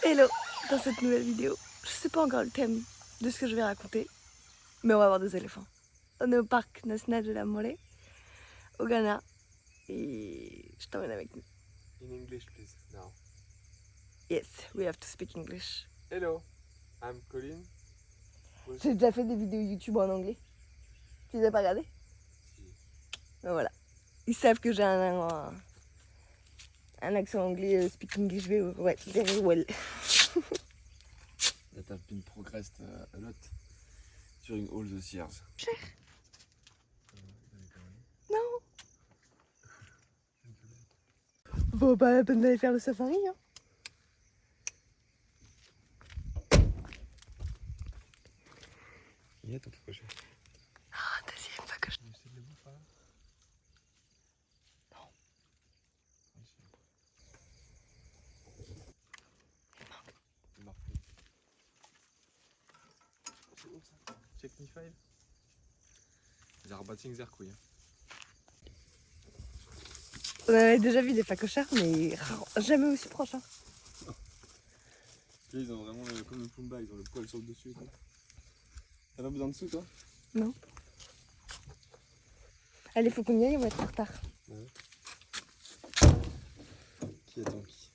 Hello, dans cette nouvelle vidéo, je sais pas encore le thème de ce que je vais raconter, mais on va voir des éléphants. On est au parc national de la Mollet, au Ghana, et je t'emmène avec nous. In English, please, now. Yes, we have to speak English. Hello, I'm Colin. J'ai déjà fait des vidéos YouTube en anglais. Tu les as pas regardées? Si. Ben voilà, ils savent que j'ai un accent anglais, speak English very well. That have been progressed a lot during all those years. Cher? Non. Bon, pas la peine d'aller faire le safari, hein. Il y a ton projet. Ah, deuxième fois que je... Tu sais de le voir, là? Non. Il marque. C'est où ça? Check me file. Zarbating Zerkouille. On avait déjà vu des phacochères, mais jamais aussi proche. Hein. Ils ont vraiment comme le Pumba, ils ont le poil sur le dessus. Quoi. T'as pas besoin de sous, toi? Non. Allez, faut qu'on y aille, on va être en retard. Ouais. Qui attend qui?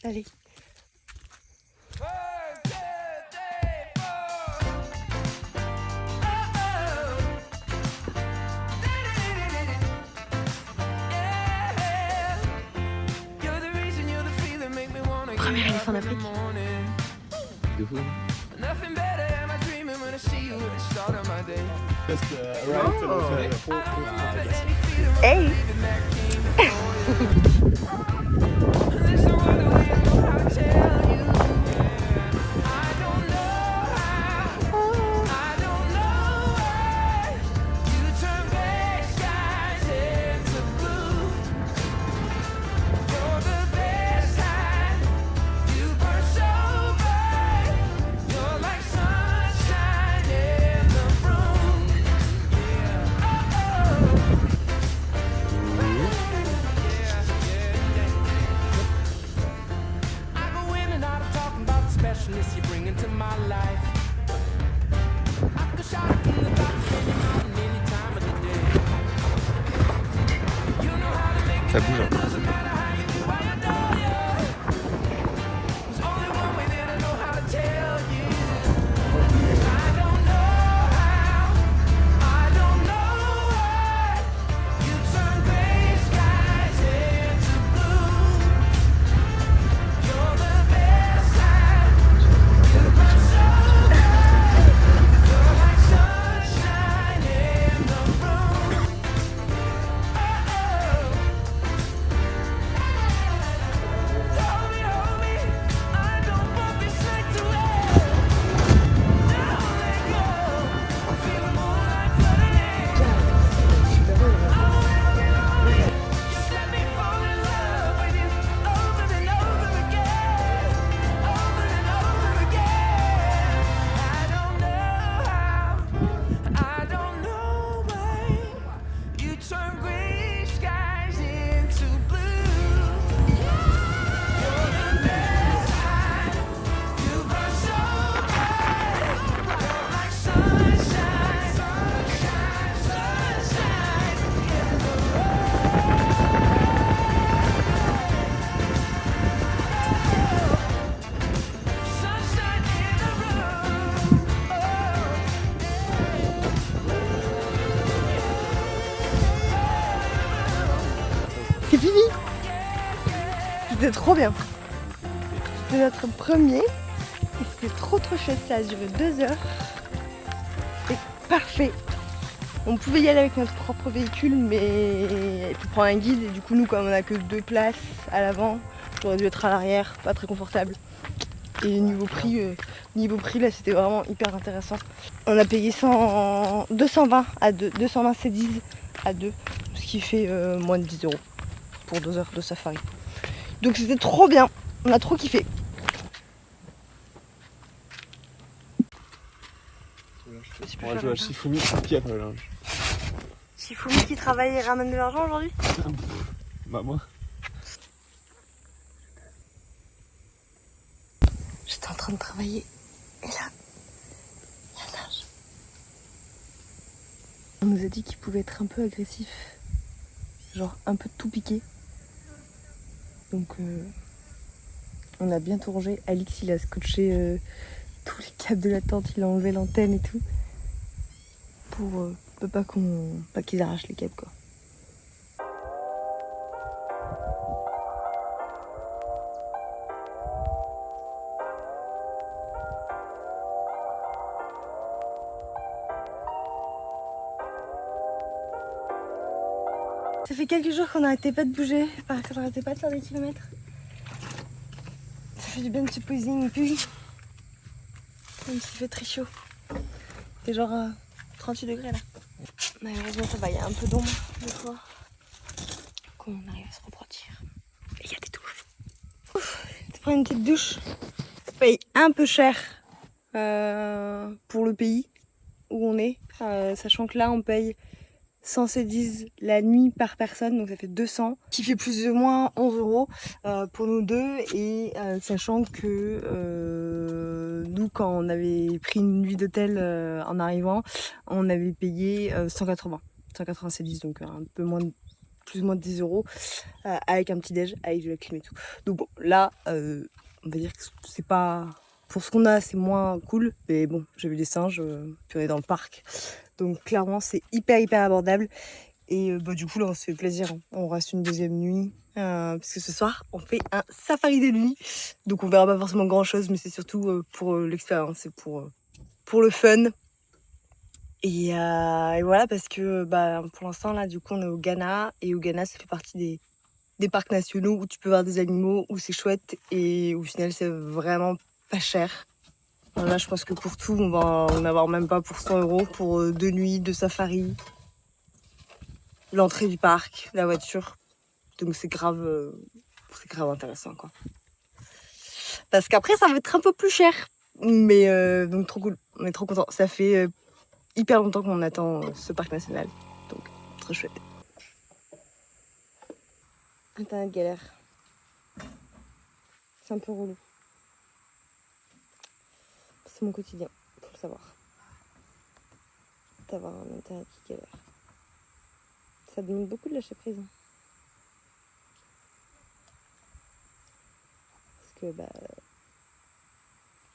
Allez. Premier éléphant d'Afrique. De fou. Hey. You bring into my life. I could shot from the top of any mountain any time of the day. You know how to make Ça it bouge. better, doesn't matter how you do, I adore you. There's only one way that I know how to tell you. I don't know how, I don't know why. You turn gray skies into blue. You're the best time. You burn so bright. You're like sunshine in the room. Hold me, I don't want this night to end. Don't let go. I feel the moonlight flooding in. Just let me fall in love with you over and over again, over and over again. I don't know how, I don't know why you turn gray skies into blue. You're the best kind. You burn so bright. You're like sunshine, sunshine, sunshine in the sunshine in the room. C'est fini. C'était trop bien. C'était notre premier. Et c'était trop chouette. Ça a duré 2 heures. C'était parfait. On pouvait y aller avec notre propre véhicule, mais il faut prendre un guide. Et du coup, nous, comme on a que 2 places à l'avant, j'aurais dû être à l'arrière, pas très confortable. Et niveau prix là, c'était vraiment hyper intéressant. On a payé 220 à 2, 220 cédises à 2, ce qui fait moins de 10 € pour 2 heures de safari. Donc c'était trop bien, on a trop kiffé. On va jouer à Shifumi qui a pas le linge. Shifumi qui travaille et ramène de l'argent aujourd'hui? Bah moi. J'étais en train de travailler. Et là, il y a un singe. On nous a dit qu'il pouvait être un peu agressif. Genre un peu tout piqué. Donc on a bien tout rangé. Alix il a scotché tous les câbles de la tente, il a enlevé l'antenne et tout. Pour pas qu'ils arrachent les câbles quoi. Ça fait quelques jours qu'on n'arrêtait pas de bouger, qu'on n'arrêtait pas de faire des kilomètres. Ça fait du bien de se poser une pluie. Même s'il fait très chaud. C'est genre 38 degrés là. Malheureusement ça va, il y a un peu d'ombre des fois. Qu'on arrive à se refroidir. Et il y a des douches. Tu prends une petite douche. Ça paye un peu cher pour le pays où on est. Sachant que là on paye 110 la nuit par personne, donc ça fait 200, qui fait plus ou moins 11 € pour nous deux, et sachant que nous quand on avait pris une nuit d'hôtel en arrivant, on avait payé 190, donc un peu moins, plus ou moins de 10 € avec un petit déj, avec de la clim et tout. Donc bon, là, on va dire que c'est pas... Pour ce qu'on a, c'est moins cool, mais bon, j'ai vu des singes, puis on est dans le parc. Donc clairement c'est hyper abordable et du coup là on se fait plaisir, hein. On reste une deuxième nuit parce que ce soir on fait un safari de nuit, donc on verra pas forcément grand chose, mais c'est surtout pour l'expérience, c'est pour le fun et voilà, parce que pour l'instant là du coup on est au Ghana, et au Ghana ça fait partie des parcs nationaux où tu peux voir des animaux, où c'est chouette et au final c'est vraiment pas cher. Là, je pense que pour tout, on va en avoir même pas pour 100 € pour 2 nuits de safari, l'entrée du parc, la voiture. Donc c'est grave intéressant quoi. Parce qu'après, ça va être un peu plus cher. Mais donc trop cool, on est trop contents. Ça fait hyper longtemps qu'on attend ce parc national. Donc très chouette. Internet galère. C'est un peu relou. C'est mon quotidien, faut le savoir. D'avoir un internet qui galère. Ça demande beaucoup de lâcher prise. Parce que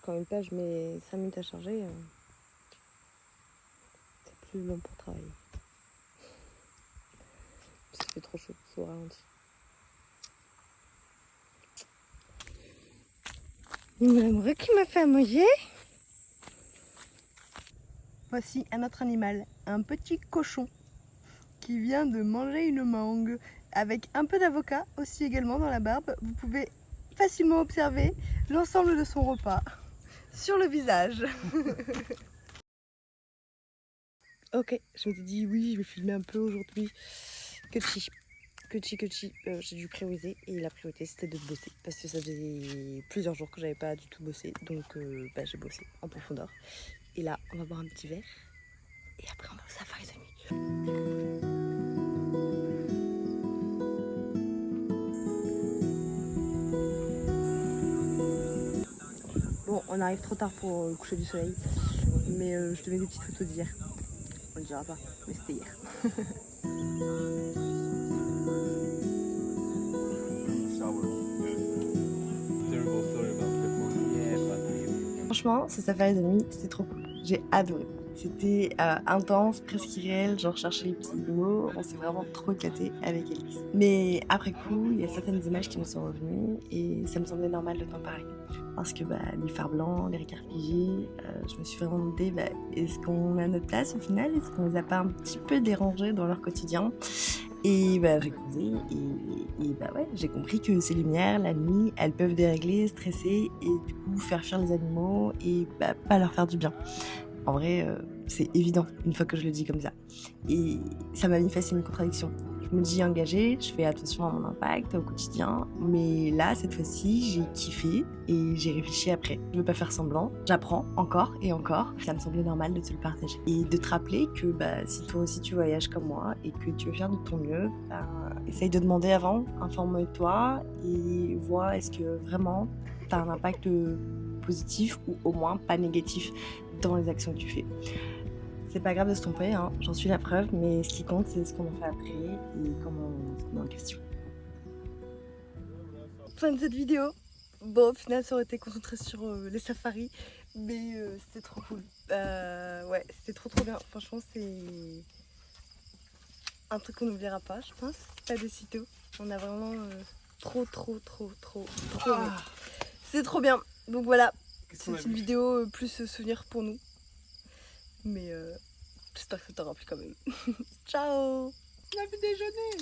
quand une page met 5 minutes à charger, c'est plus long pour travailler. Parce qu'il fait trop chaud, c'est au ralenti. J'aimerais qu'il m'a fait à manger. Voici un autre animal, un petit cochon qui vient de manger une mangue avec un peu d'avocat aussi également dans la barbe. Vous pouvez facilement observer l'ensemble de son repas sur le visage. Ok, je me suis dit oui, je vais filmer un peu aujourd'hui. Kutchi, j'ai dû prioriser, et la priorité c'était de bosser parce que ça faisait plusieurs jours que j'avais pas du tout bossé, donc j'ai bossé en profondeur. Et là, on va boire un petit verre et après on va au safari de nuit. Bon, on arrive trop tard pour le coucher du soleil, mais je te mets des petites photos d'hier. On le dira pas, mais c'était hier. Franchement, ce safari de nuit, c'était trop cool. J'ai adoré. C'était intense, presque irréel, genre chercher les petits mots. On s'est vraiment trop éclaté avec Elise. Mais après coup, il y a certaines images qui me sont revenues et ça me semblait normal de t'en parler. Parce que les phares blancs, les regards figés, je me suis vraiment demandé, est-ce qu'on a notre place au final? Est-ce qu'on les a pas un petit peu dérangés dans leur quotidien? Et j'ai creusé et j'ai compris que ces lumières, la nuit, elles peuvent dérégler, stresser et du coup faire fuir les animaux et pas leur faire du bien. En vrai, c'est évident une fois que je le dis comme ça. Et ça m'a mis face à une contradiction. Je me dis engagée, je fais attention à mon impact au quotidien, mais là, cette fois-ci, j'ai kiffé et j'ai réfléchi après. Je veux pas faire semblant, j'apprends encore et encore. Ça me semblait normal de te le partager. Et de te rappeler que si toi aussi tu voyages comme moi et que tu veux faire de ton mieux, essaye de demander avant, informe-toi et vois est-ce que vraiment t'as un impact positif ou au moins pas négatif dans les actions que tu fais. C'est pas grave de se tromper, hein, j'en suis la preuve, mais ce qui compte c'est ce qu'on en fait après et comment on se met en question. Fin de cette vidéo. Bon, au final, ça aurait été concentré sur les safaris, mais c'était trop cool. Ouais, c'était trop bien. Franchement, c'est un truc qu'on n'oubliera pas, je pense, pas de sitôt. On a vraiment trop aimé. C'est trop bien. Donc voilà, c'est une vidéo plus souvenir pour nous. Mais j'espère que ça t'aura plu quand même. Ciao! On a vu déjeuner.